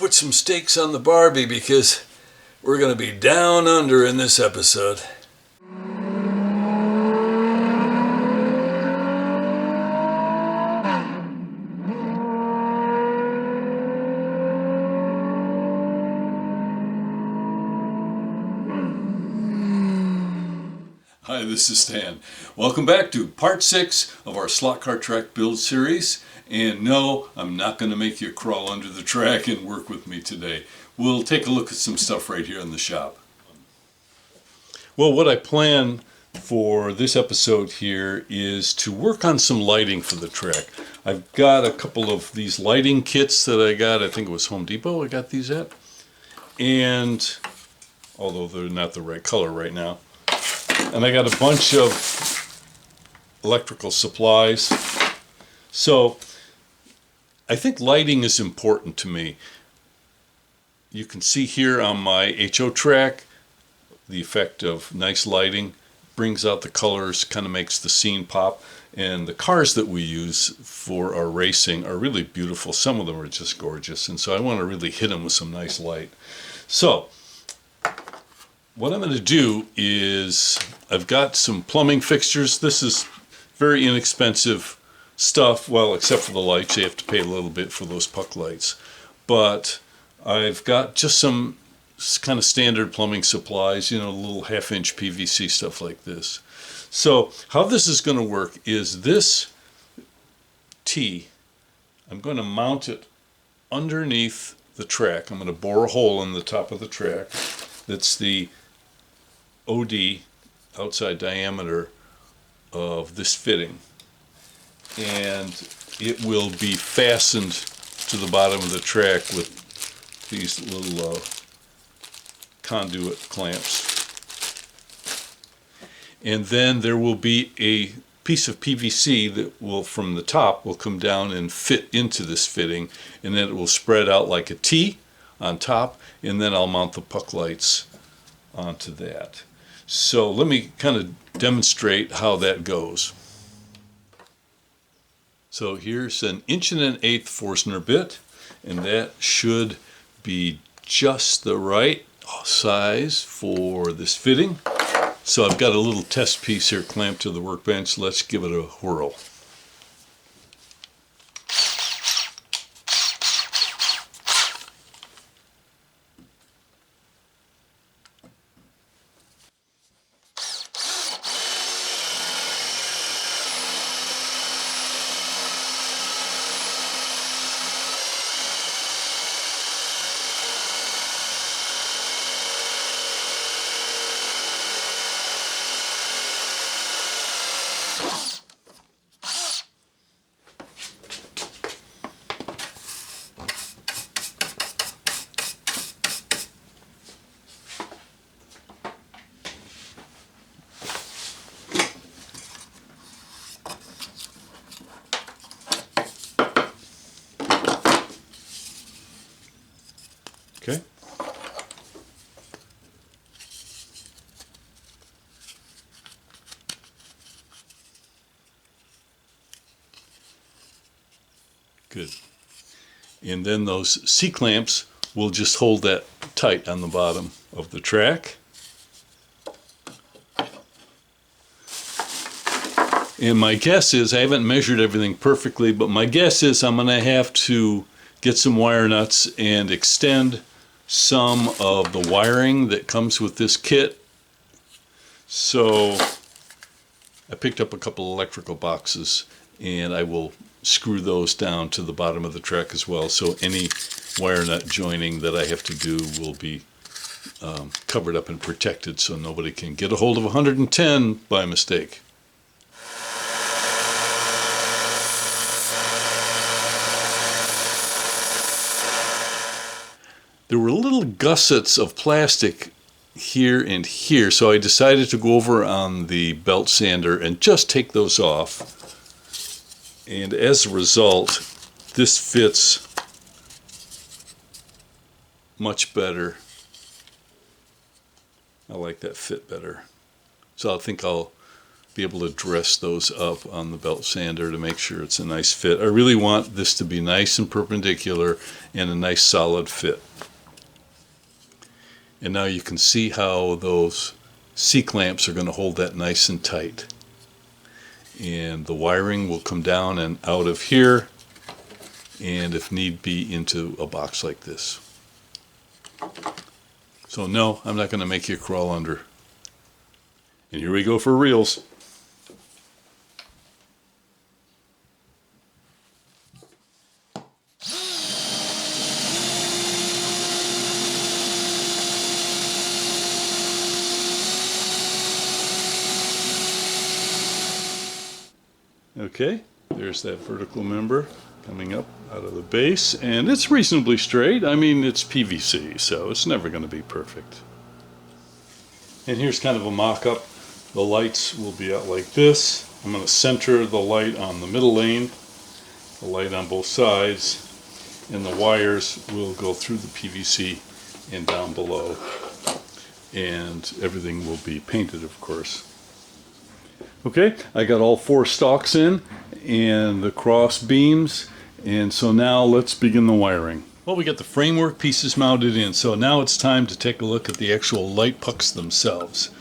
put some stakes on the Barbie because we're going to be down under in this episode. Hi, this is Stan. Welcome back to part 6 of our slot car track build series. And no, I'm not going to make you crawl under the track and work with me today. We'll take a look at some stuff right here in the shop. Well, what I plan for this episode here is to work on some lighting for the track. I've got a couple of these lighting kits that I got. I think it was Home Depot I got these at. And although they're not the right color right now. And I got a bunch of electrical supplies. So I think lighting is important to me. You can see here on my HO track the effect of nice lighting brings out the colors, kind of makes the scene pop. And the cars that we use for our racing are really beautiful. Some of them are just gorgeous, and so I want to really hit them with some nice light. So what I'm going to do is I've got some plumbing fixtures. This is very inexpensive stuff, well, except for the lights. You have to pay a little bit for those puck lights. But I've got just some kind of standard plumbing supplies, you know, little half-inch PVC stuff like this. So how this is going to work is this T, I'm going to mount it underneath the track. I'm going to bore a hole in the top of the track. That's the OD, outside diameter, of this fitting. And it will be fastened to the bottom of the track with these little conduit clamps. And then there will be a piece of PVC that will, from the top, will come down and fit into this fitting, and then it will spread out like a T on top, and then I'll mount the puck lights onto that. So let me kind of demonstrate how that goes. So here's an 1 1/8 Forstner bit, and that should be just the right size for this fitting. So I've got a little test piece here clamped to the workbench. Let's give it a whirl. Okay. Good. And then those C-clamps will just hold that tight on the bottom of the track. And my guess is, I haven't measured everything perfectly, but my guess is I'm going to have to get some wire nuts and extend some of the wiring that comes with this kit. So I picked up a couple electrical boxes, and I will screw those down to the bottom of the track as well. So any wire nut joining that I have to do will be covered up and protected, so nobody can get a hold of 110 by mistake. There were little gussets of plastic here and here, so I decided to go over on the belt sander and just take those off. And as a result, this fits much better. I like that fit better. So I think I'll be able to dress those up on the belt sander to make sure it's a nice fit. I really want this to be nice and perpendicular and a nice solid fit. And now you can see how those C-clamps are going to hold that nice and tight. And the wiring will come down and out of here, and if need be, into a box like this. So no, I'm not going to make you crawl under. And here we go for reels. Okay, there's that vertical member coming up out of the base, and it's reasonably straight. I mean, it's PVC, so it's never going to be perfect. And here's kind of a mock-up. The lights will be out like this. I'm going to center the light on the middle lane, the light on both sides, and the wires will go through the PVC and down below. And everything will be painted, of course. Okay, I got all 4 stalks in and the cross beams, and so now let's begin the wiring. Well, we got the framework pieces mounted in, so now it's time to take a look at the actual light pucks themselves.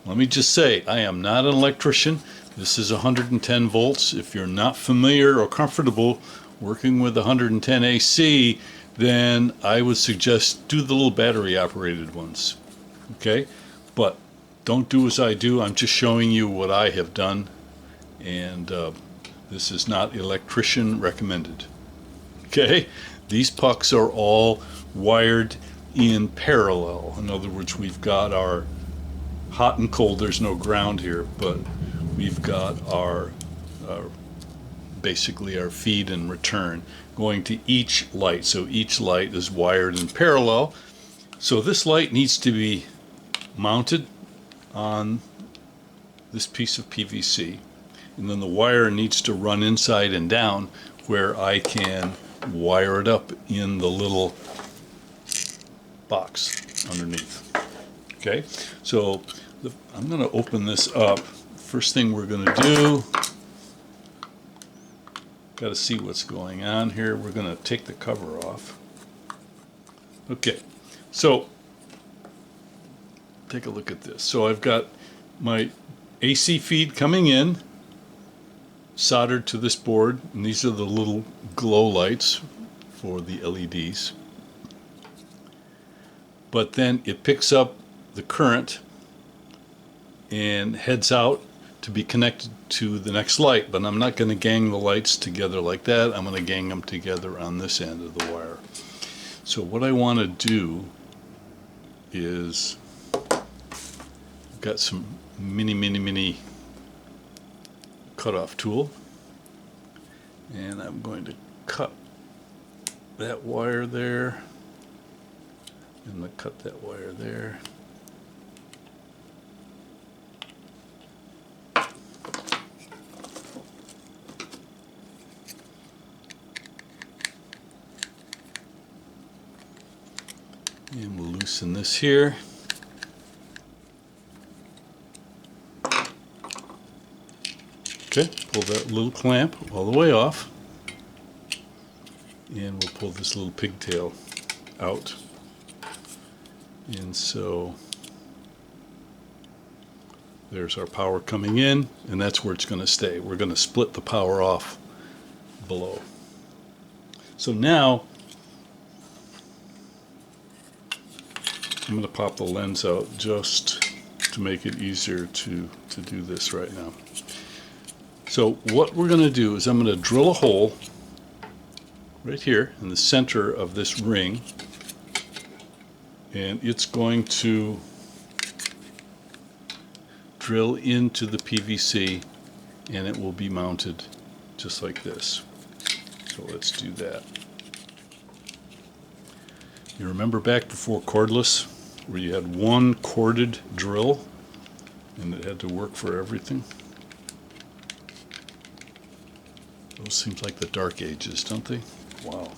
Let me just say, I am not an electrician. This is 110 volts. If you're not familiar or comfortable working with 110 AC, then I would suggest do the little battery operated ones. Okay, but don't do as I do. I'm just showing you what I have done, and this is not electrician recommended. Okay, these pucks are all wired in parallel. In other words, we've got our hot and cold. There's no ground here, but we've got our basically our feed and return going to each light. So each light is wired in parallel. So this light needs to be mounted on this piece of PVC, and then the wire needs to run inside and down where I can wire it up in the little box underneath. Okay, so I'm going to open this up. First thing we're going to do, got to see what's going on here. We're going to take the cover off. Okay, so take a look at this. So I've got my AC feed coming in, soldered to this board, and these are the little glow lights for the LEDs. But then it picks up the current and heads out to be connected to the next light, but I'm not going to gang the lights together like that. I'm going to gang them together on this end of the wire. So what I want to do is, I've got some mini cut-off tool, and I'm going to cut that wire there, and I'm going to cut that wire there. And we'll loosen this here. Okay, pull that little clamp all the way off, and we'll pull this little pigtail out. And so there's our power coming in, and that's where it's going to stay. We're going to split the power off below. So now I'm going to pop the lens out just to make it easier to do this right now. So what we're going to do is I'm going to drill a hole right here in the center of this ring, and it's going to drill into the PVC, and it will be mounted just like this. So let's do that. You remember back before cordless, where you had one corded drill and it had to work for everything? Those seem like the dark ages, don't they? Wow.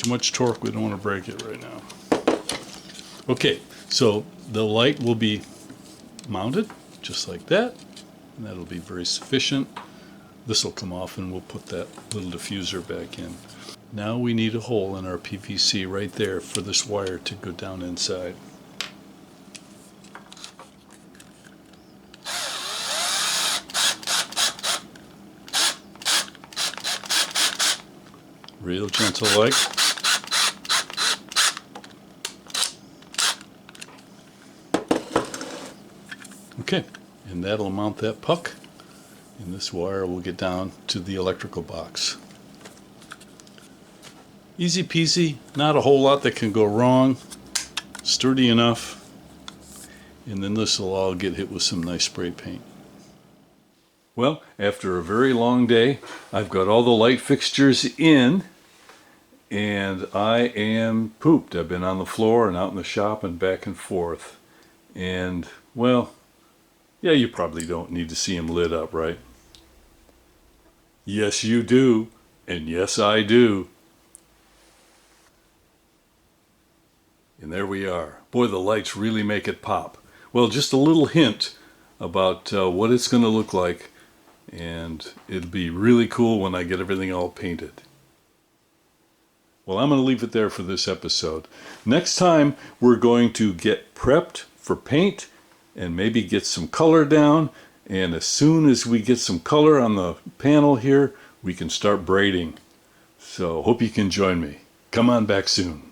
too much torque. We don't want to break it right now. Okay, so the light will be mounted just like that. And that'll be very sufficient. This will come off and we'll put that little diffuser back in. Now we need a hole in our PVC right there for this wire to go down inside. Real gentle like. Okay, and that'll mount that puck, and this wire will get down to the electrical box. Easy peasy, not a whole lot that can go wrong, sturdy enough, and then this will all get hit with some nice spray paint. Well, after a very long day, I've got all the light fixtures in, and I am pooped. I've been on the floor and out in the shop and back and forth, and well, yeah, you probably don't need to see them lit up, right? Yes, you do, and yes, I do. And there we are. Boy, the lights really make it pop. Well, just a little hint about what it's going to look like, and it'll be really cool when I get everything all painted. Well, I'm going to leave it there for this episode. Next time, we're going to get prepped for paint and maybe get some color down. And as soon as we get some color on the panel here, we can start braiding. So hope you can join me. Come on back soon.